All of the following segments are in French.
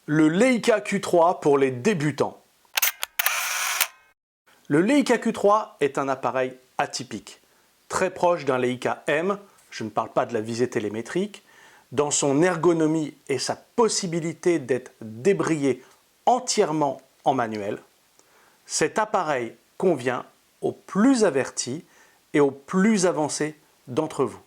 Le Leica Q3 pour les débutants. Le Leica Q3 est un appareil atypique, très proche d'un Leica M, je ne parle pas de la visée télémétrique, dans son ergonomie et sa possibilité d'être débrayé entièrement en manuel. Cet appareil convient aux plus avertis et aux plus avancés d'entre vous.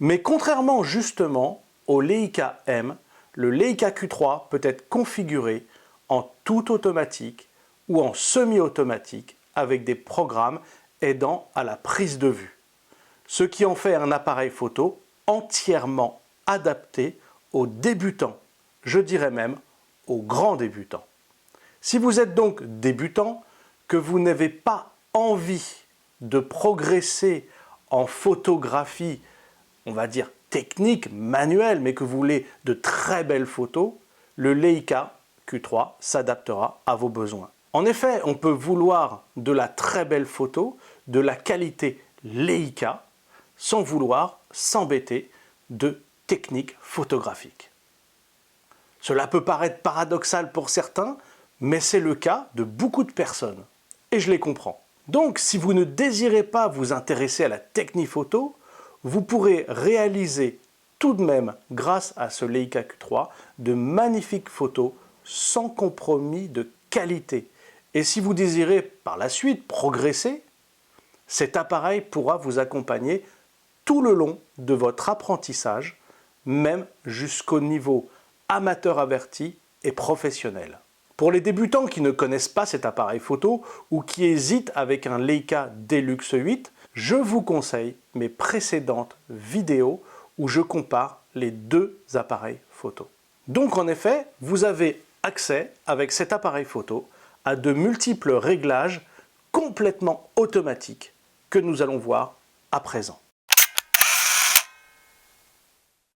Mais contrairement justement au Leica M, le Leica Q3 peut être configuré en tout automatique ou en semi-automatique avec des programmes aidant à la prise de vue, ce qui en fait un appareil photo entièrement adapté aux débutants, je dirais même aux grands débutants. Si vous êtes donc débutant, que vous n'avez pas envie de progresser en photographie, on va dire technique, manuelle, mais que vous voulez de très belles photos, le Leica Q3 s'adaptera à vos besoins. En effet, on peut vouloir de la très belle photo, de la qualité Leica, sans vouloir s'embêter de techniques photographiques. Cela peut paraître paradoxal pour certains, mais c'est le cas de beaucoup de personnes, et je les comprends. Donc, si vous ne désirez pas vous intéresser à la technique photo, vous pourrez réaliser tout de même, grâce à ce Leica Q3, de magnifiques photos sans compromis de qualité. Et si vous désirez par la suite progresser, cet appareil pourra vous accompagner tout le long de votre apprentissage, même jusqu'au niveau amateur averti et professionnel. Pour les débutants qui ne connaissent pas cet appareil photo ou qui hésitent avec un Leica Deluxe 8, je vous conseille mes précédentes vidéos où je compare les deux appareils photo. Donc en effet, vous avez accès avec cet appareil photo à de multiples réglages complètement automatiques que nous allons voir à présent.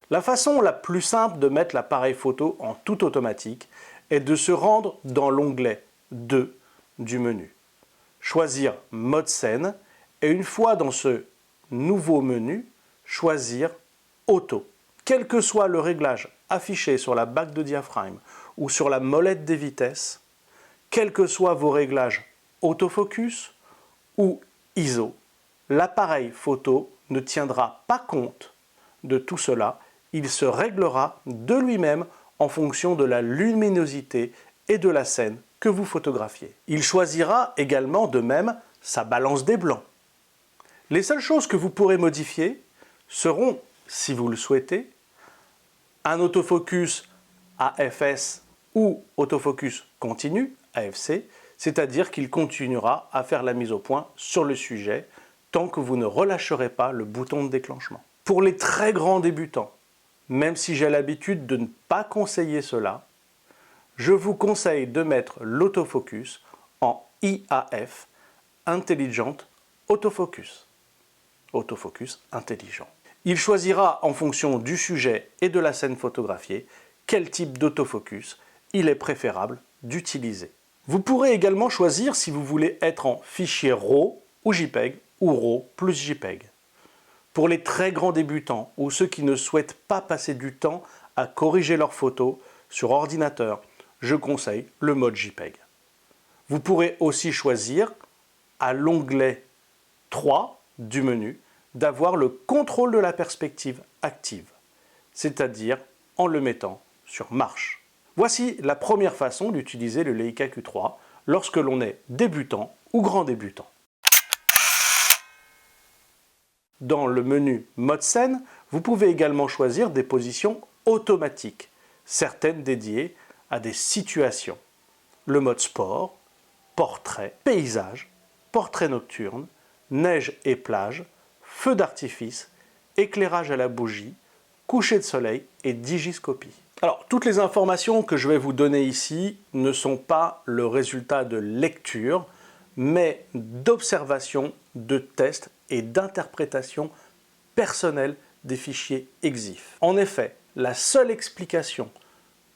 La façon la plus simple de mettre l'appareil photo en tout automatique est de se rendre dans l'onglet 2 du menu. Choisir Mode scène et une fois dans ce nouveau menu, choisir Auto. Quel que soit le réglage affiché sur la bague de diaphragme ou sur la molette des vitesses, quels que soient vos réglages autofocus ou ISO, l'appareil photo ne tiendra pas compte de tout cela. Il se réglera de lui-même en fonction de la luminosité et de la scène que vous photographiez. Il choisira également de même sa balance des blancs. Les seules choses que vous pourrez modifier seront, si vous le souhaitez, un autofocus AFS ou autofocus continu, AFC, c'est-à-dire qu'il continuera à faire la mise au point sur le sujet tant que vous ne relâcherez pas le bouton de déclenchement. Pour les très grands débutants, même si j'ai l'habitude de ne pas conseiller cela, je vous conseille de mettre l'autofocus en IAF, Intelligent Autofocus. Autofocus intelligent. Il choisira en fonction du sujet et de la scène photographiée quel type d'autofocus il est préférable d'utiliser. Vous pourrez également choisir si vous voulez être en fichier RAW ou JPEG ou RAW plus JPEG. Pour les très grands débutants ou ceux qui ne souhaitent pas passer du temps à corriger leurs photos sur ordinateur, je conseille le mode JPEG. Vous pourrez aussi choisir à l'onglet 3 du menu d'avoir le contrôle de la perspective active, c'est-à-dire en le mettant sur marche. Voici la première façon d'utiliser le Leica Q3 lorsque l'on est débutant ou grand débutant. Dans le menu Mode scène, vous pouvez également choisir des positions automatiques, certaines dédiées à des situations. Le mode sport, portrait, paysage, portrait nocturne, neige et plage, feu d'artifice, éclairage à la bougie, coucher de soleil et digiscopie. Alors, toutes les informations que je vais vous donner ici ne sont pas le résultat de lecture, mais d'observation, de tests et d'interprétation personnelle des fichiers EXIF. En effet, la seule explication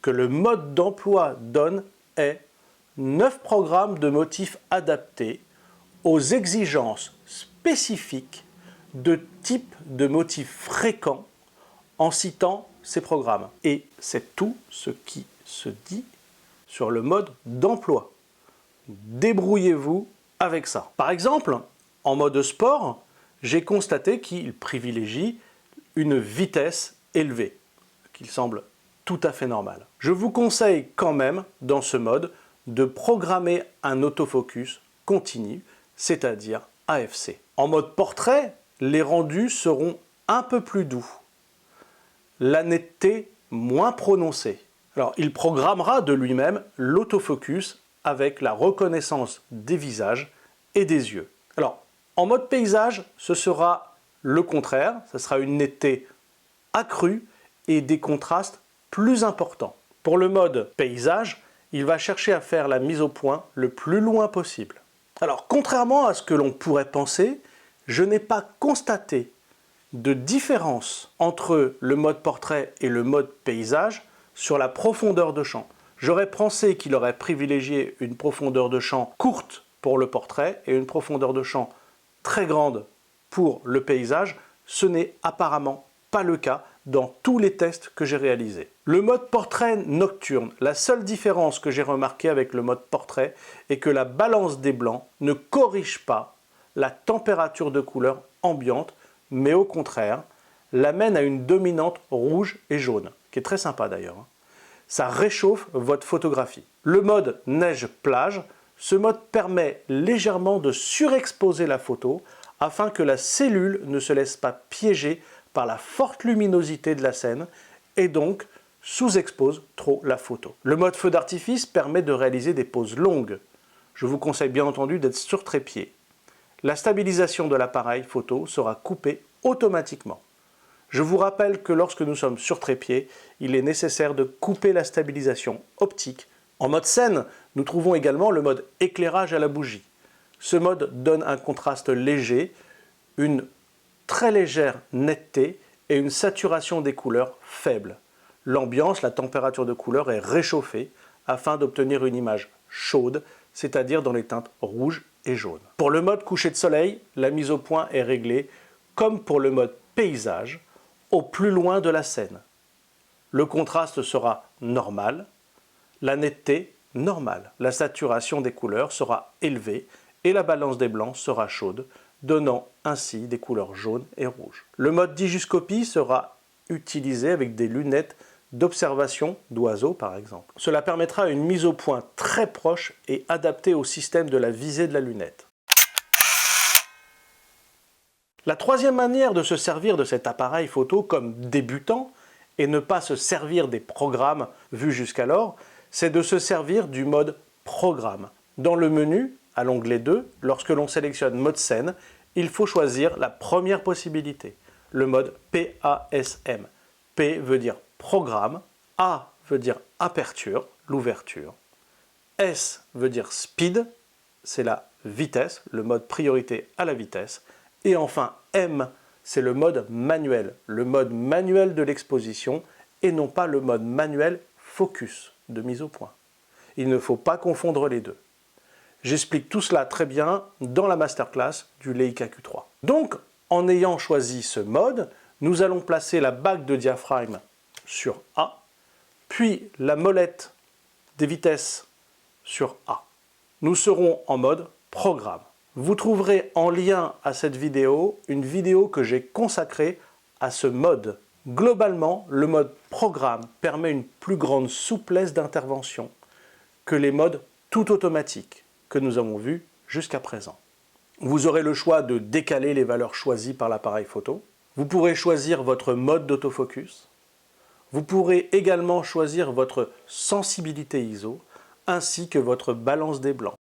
que le mode d'emploi donne est 9 programmes de motifs adaptés aux exigences spécifiques de type de motifs fréquents en citant ces programmes. Et c'est tout ce qui se dit sur le mode d'emploi. Débrouillez-vous avec ça. Par exemple, en mode sport, j'ai constaté qu'il privilégie une vitesse élevée, ce qui semble tout à fait normal. Je vous conseille quand même, dans ce mode, de programmer un autofocus continu, c'est-à-dire AFC. En mode portrait, les rendus seront un peu plus doux, la netteté moins prononcée. Alors, il programmera de lui-même l'autofocus avec la reconnaissance des visages et des yeux. Alors, en mode paysage, ce sera le contraire, ce sera une netteté accrue et des contrastes plus importants. Pour le mode paysage, il va chercher à faire la mise au point le plus loin possible. Alors, contrairement à ce que l'on pourrait penser, je n'ai pas constaté de différence entre le mode portrait et le mode paysage sur la profondeur de champ. J'aurais pensé qu'il aurait privilégié une profondeur de champ courte pour le portrait et une profondeur de champ très grande pour le paysage. Ce n'est apparemment pas le cas dans tous les tests que j'ai réalisés. Le mode portrait nocturne, la seule différence que j'ai remarquée avec le mode portrait est que la balance des blancs ne corrige pas la température de couleur ambiante, mais au contraire, l'amène à une dominante rouge et jaune, qui est très sympa d'ailleurs. Ça réchauffe votre photographie. Le mode neige-plage, ce mode permet légèrement de surexposer la photo afin que la cellule ne se laisse pas piéger par la forte luminosité de la scène et donc sous-expose trop la photo. Le mode feu d'artifice permet de réaliser des poses longues. Je vous conseille bien entendu d'être sur trépied. La stabilisation de l'appareil photo sera coupée automatiquement. Je vous rappelle que lorsque nous sommes sur trépied, il est nécessaire de couper la stabilisation optique. En mode scène, nous trouvons également le mode éclairage à la bougie. Ce mode donne un contraste léger, une très légère netteté et une saturation des couleurs faible. L'ambiance, la température de couleur est réchauffée afin d'obtenir une image chaude, c'est-à-dire dans les teintes rouges et jaunes. Pour le mode coucher de soleil, la mise au point est réglée comme pour le mode paysage, au plus loin de la scène. Le contraste sera normal, la netteté normale, la saturation des couleurs sera élevée et la balance des blancs sera chaude, donnant ainsi des couleurs jaunes et rouges. Le mode digiscopie sera utilisé avec des lunettes d'observation d'oiseaux par exemple. Cela permettra une mise au point très proche et adaptée au système de la visée de la lunette. La troisième manière de se servir de cet appareil photo comme débutant et ne pas se servir des programmes vus jusqu'alors, c'est de se servir du mode programme. Dans le menu, à l'onglet 2, lorsque l'on sélectionne mode scène, il faut choisir la première possibilité, le mode PASM. P veut dire programme, A veut dire aperture, l'ouverture, S veut dire speed, c'est la vitesse, le mode priorité à la vitesse, et enfin M, c'est le mode manuel de l'exposition et non pas le mode manuel focus de mise au point. Il ne faut pas confondre les deux. J'explique tout cela très bien dans la masterclass du Leica Q3. Donc, en ayant choisi ce mode, nous allons placer la bague de diaphragme sur A, puis la molette des vitesses sur A. Nous serons en mode programme. Vous trouverez en lien à cette vidéo une vidéo que j'ai consacrée à ce mode. Globalement, le mode programme permet une plus grande souplesse d'intervention que les modes tout automatiques que nous avons vus jusqu'à présent. Vous aurez le choix de décaler les valeurs choisies par l'appareil photo. Vous pourrez choisir votre mode d'autofocus. Vous pourrez également choisir votre sensibilité ISO ainsi que votre balance des blancs.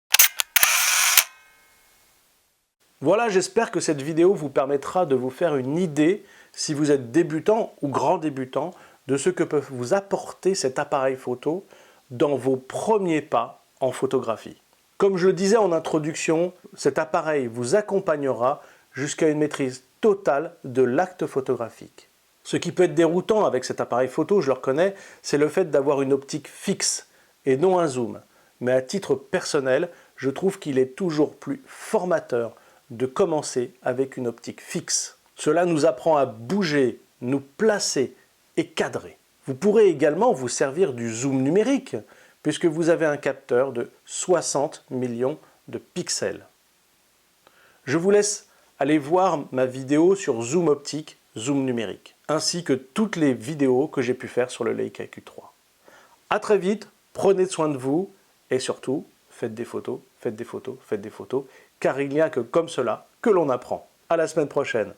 Voilà, j'espère que cette vidéo vous permettra de vous faire une idée, si vous êtes débutant ou grand débutant, de ce que peut vous apporter cet appareil photo dans vos premiers pas en photographie. Comme je le disais en introduction, cet appareil vous accompagnera jusqu'à une maîtrise totale de l'acte photographique. Ce qui peut être déroutant avec cet appareil photo, je le reconnais, c'est le fait d'avoir une optique fixe et non un zoom. Mais à titre personnel, je trouve qu'il est toujours plus formateur de commencer avec une optique fixe. Cela nous apprend à bouger, nous placer et cadrer. Vous pourrez également vous servir du zoom numérique, puisque vous avez un capteur de 60 millions de pixels. Je vous laisse aller voir ma vidéo sur zoom optique, zoom numérique, ainsi que toutes les vidéos que j'ai pu faire sur le Leica Q3. A très vite, prenez soin de vous et surtout, faites des photos, faites des photos, faites des photos, car il n'y a que comme cela que l'on apprend. À la semaine prochaine.